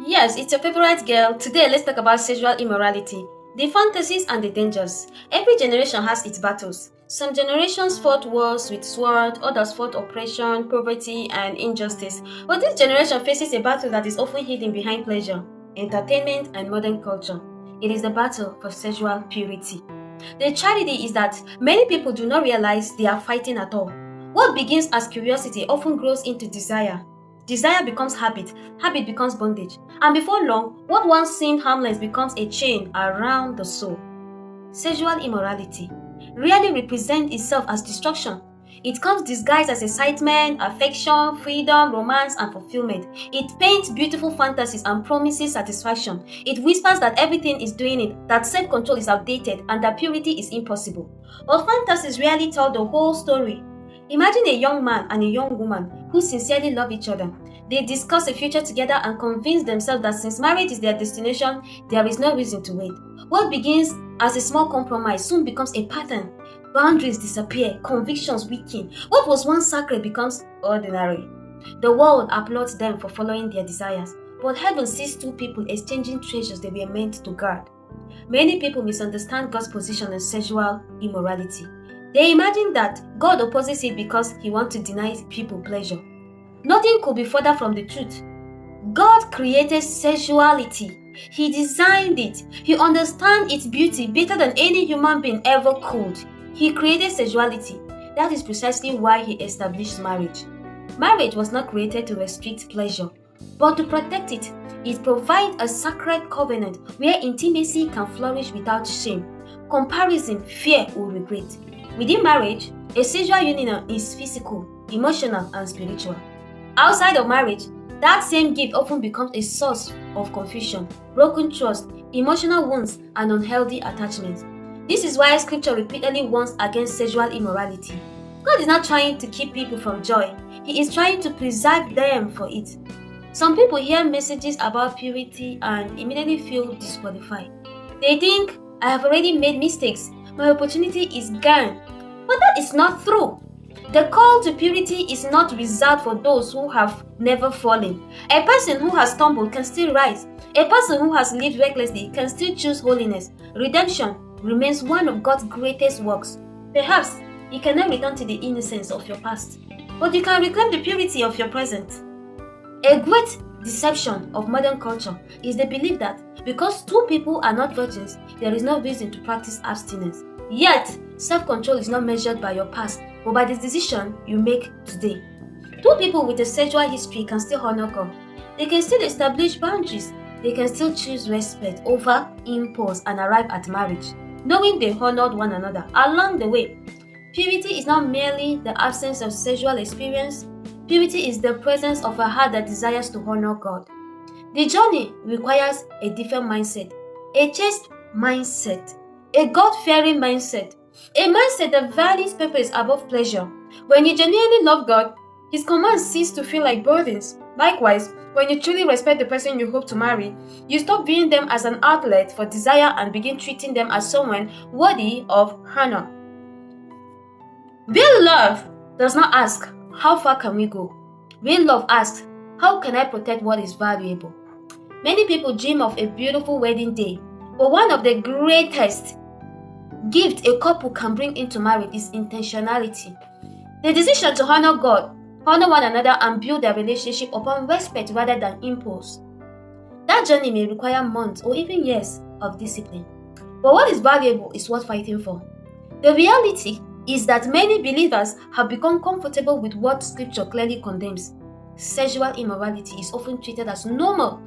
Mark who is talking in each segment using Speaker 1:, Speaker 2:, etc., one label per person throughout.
Speaker 1: Yes, it's your favorite girl. Today, let's talk about sexual immorality, the fantasies and the dangers. Every generation has its battles. Some generations fought wars with sword, others fought oppression, poverty, and injustice. But this generation faces a battle that is often hidden behind pleasure, entertainment, and modern culture. It is the battle for sexual purity. The tragedy is that many people do not realize they are fighting at all. What begins as curiosity often grows into desire. Desire becomes habit, habit becomes bondage, and before long, what once seemed harmless becomes a chain around the soul. Sexual immorality rarely represents itself as destruction. It comes disguised as excitement, affection, freedom, romance, and fulfillment. It paints beautiful fantasies and promises satisfaction. It whispers that everything is doing it, that self control is outdated, and that purity is impossible. But fantasies rarely tell the whole story. Imagine a young man and a young woman who sincerely love each other. They discuss a future together and convince themselves that since marriage is their destination, there is no reason to wait. What begins as a small compromise soon becomes a pattern. Boundaries disappear, convictions weaken. What was once sacred becomes ordinary. The world applauds them for following their desires, but heaven sees two people exchanging treasures they were meant to guard. Many people misunderstand God's position on sexual immorality. They imagine that God opposes it because he wants to deny people pleasure. Nothing could be further from the truth. God created sexuality. He designed it. He understands its beauty better than any human being ever could. He created sexuality. That is precisely why he established marriage. Marriage was not created to restrict pleasure, but to protect it. It provides a sacred covenant where intimacy can flourish without shame, comparison, fear, or regret. Within marriage, a sexual union is physical, emotional, and spiritual. Outside of marriage, that same gift often becomes a source of confusion, broken trust, emotional wounds, and unhealthy attachments. This is why scripture repeatedly warns against sexual immorality. God is not trying to keep people from joy, he is trying to preserve them for it. Some people hear messages about purity and immediately feel disqualified. They think, I have already made mistakes, my opportunity is gone. But that is not true. The call to purity is not reserved for those who have never fallen. A person who has stumbled can still rise. A person who has lived recklessly can still choose holiness. Redemption remains one of God's greatest works. Perhaps you cannot return to the innocence of your past, but you can reclaim the purity of your present. A great deception of modern culture is the belief that because two people are not virgins, there is no reason to practice abstinence. Yet, self-control is not measured by your past, but by the decision you make today. Two people with a sexual history can still honor God. They can still establish boundaries. They can still choose respect over impulse and arrive at marriage, knowing they honored one another along the way. Purity is not merely the absence of sexual experience. Purity is the presence of a heart that desires to honor God. The journey requires a different mindset, a chaste mindset, a God-fearing mindset, a mindset that values purpose above pleasure. When you genuinely love God, his commands cease to feel like burdens. Likewise, when you truly respect the person you hope to marry, you stop viewing them as an outlet for desire and begin treating them as someone worthy of honor. Real love does not ask, how far can we go? Real love asks, how can I protect what is valuable? Many people dream of a beautiful wedding day, but one of the greatest gifts a couple can bring into marriage is intentionality. The decision to honor God, honor one another, and build their relationship upon respect rather than impulse. That journey may require months or even years of discipline. But what is valuable is worth fighting for. The reality is that many believers have become comfortable with what scripture clearly condemns. Sexual immorality is often treated as normal,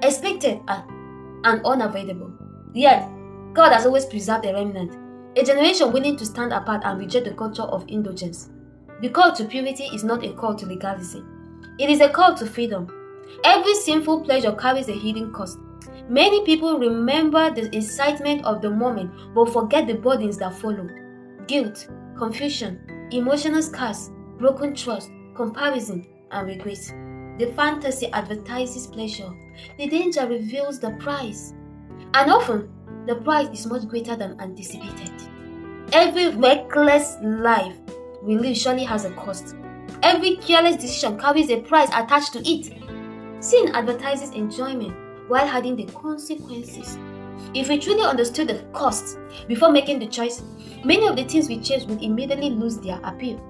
Speaker 1: expected, and unavoidable. Yet, God has always preserved a remnant, a generation willing to stand apart and reject the culture of indulgence. The call to purity is not a call to legalism. It is a call to freedom. Every sinful pleasure carries a hidden cost. Many people remember the excitement of the moment but forget the burdens that followed. Guilt, confusion, emotional scars, broken trust, comparison, and regret. The fantasy advertises pleasure. The danger reveals the price. And often, the price is much greater than anticipated. Every reckless life we live surely has a cost. Every careless decision carries a price attached to it. Sin advertises enjoyment while hiding the consequences. If we truly understood the cost before making the choice, many of the things we chase would immediately lose their appeal.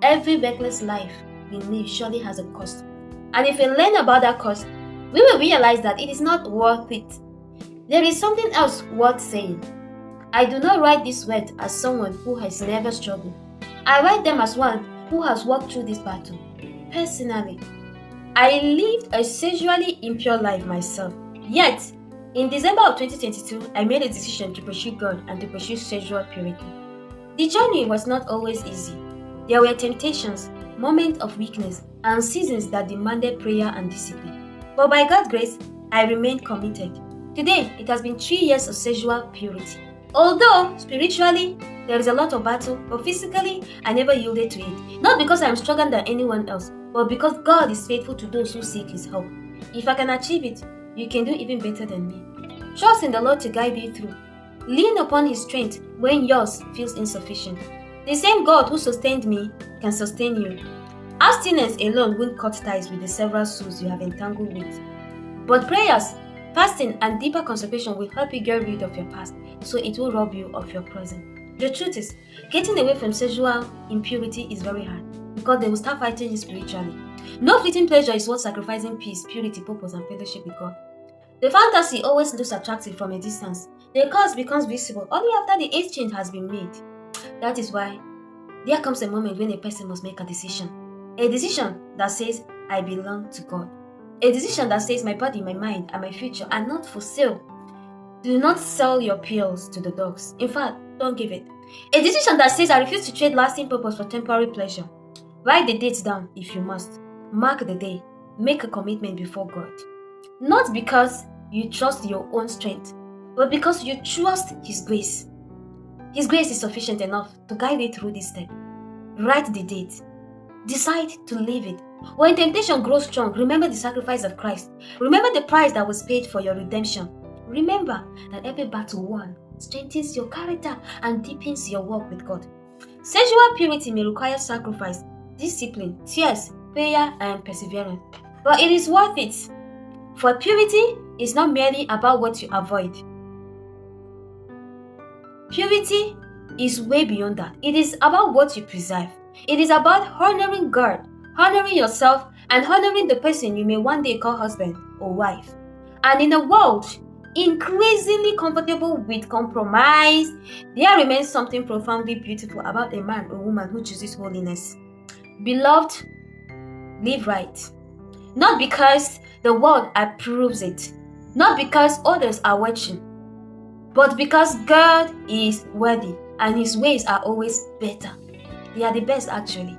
Speaker 1: Every reckless life we live surely has a cost. And if we learn about that cost, we will realize that it is not worth it. There is something else worth saying. I do not write these words as someone who has never struggled. I write them as one who has walked through this battle. Personally, I lived a sexually impure life myself. Yet, in December of 2022, I made a decision to pursue God and to pursue sexual purity. The journey was not always easy. There were temptations, moments of weakness, and seasons that demanded prayer and discipline. But by God's grace, I remained committed. Today, it has been 3 years of sexual purity. Although, spiritually, there is a lot of battle, but physically, I never yielded to it. Not because I am stronger than anyone else, but because God is faithful to those who seek His help. If I can achieve it, you can do even better than me. Trust in the Lord to guide you through. Lean upon His strength when yours feels insufficient. The same God who sustained me can sustain you. Abstinence alone won't cut ties with the several souls you have entangled with. But prayers, fasting, and deeper consecration will help you get rid of your past, so it will rob you of your present. The truth is, getting away from sexual impurity is very hard because they will start fighting you spiritually. No fleeting pleasure is worth sacrificing peace, purity, purpose, and fellowship with God. The fantasy always looks attractive from a distance. The cause becomes visible only after the exchange has been made. That is why there comes a moment when a person must make a decision. A decision that says, I belong to God. A decision that says, my body, my mind, and my future are not for sale. Do not sell your pills to the dogs. In fact, don't give it. A decision that says, I refuse to trade lasting purpose for temporary pleasure. Write the dates down if you must. Mark the day. Make a commitment before God. Not because you trust your own strength, but because you trust His grace. His grace is sufficient enough to guide you through this step. Write the date. Decide to live it. When temptation grows strong, remember the sacrifice of Christ. Remember the price that was paid for your redemption. Remember that every battle won strengthens your character and deepens your walk with God. Sexual purity may require sacrifice, discipline, tears, prayer, and perseverance. But it is worth it. For purity is not merely about what you avoid. Purity is way beyond that. It is about what you preserve. It is about honoring God, honoring yourself, and honoring the person you may one day call husband or wife. And in a world increasingly comfortable with compromise, there remains something profoundly beautiful about a man or woman who chooses holiness. Beloved, live right. Not because the world approves it, not because others are watching, but because God is worthy and His ways are always better. They are the best, actually.